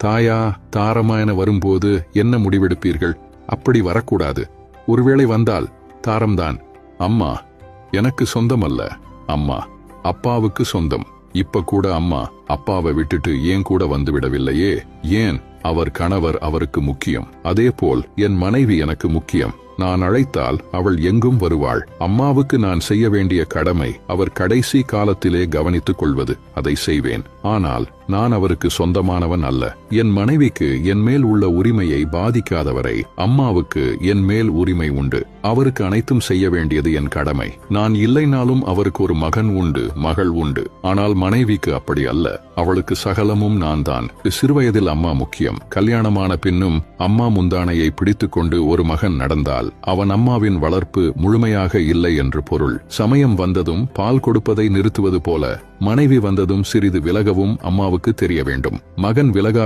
தாயா தாரமா என வரும்போது என்ன முடிவெடுப்பீர்கள்? அப்படி வரக்கூடாது. ஒருவேளை வந்தால் தாரம்தான். அம்மா எனக்கு சொந்தம் அல்ல, அம்மா அப்பாவுக்கு சொந்தம். இப்ப கூட அம்மா அப்பாவை விட்டுட்டு ஏன் கூட வந்து விடவில்லையே? ஏன்? அவர் கணவர் அவருக்கு முக்கியம். அதேபோல் என் மனைவி எனக்கு முக்கியம். நான் அழைத்தால் அவள் எங்கும் வருவாள். அம்மாவுக்கு நான் செய்ய வேண்டிய கடமை அவர் கடைசி காலத்திலே கவனித்துக் கொள்வது. அதை செய்வேன். ஆனால் நான் அவருக்கு சொந்தமானவன் அல்ல. என் மனைவிக்கு என் மேல் உள்ள உரிமையை பாதிக்காதவரை அம்மாவுக்கு என் மேல் உரிமை உண்டு. அவருக்கு அனைத்தும் செய்ய வேண்டியது என் கடமை. நான் இல்லைனாலும் அவருக்கு ஒரு மகன் உண்டு, மகள் உண்டு. ஆனால் மனைவிக்கு அப்படி அல்ல. அவளுக்கு சகலமும் நான் தான். சிறுவயதில் அம்மா முக்கியம். கல்யாணமான பின்னும் அம்மா முந்தானையை பிடித்துக்கொண்டு ஒரு மகன் நடந்தால் அவன் அம்மாவின் வளர்ப்பு முழுமையாக இல்லை என்று பொருள். சமயம் வந்ததும் பால் கொடுப்பதை நிறுத்துவது போல மனைவி வந்ததும் சிறிது விலகவும் அம்மாவுக்கு தெரிய வேண்டும். மகன் விலகா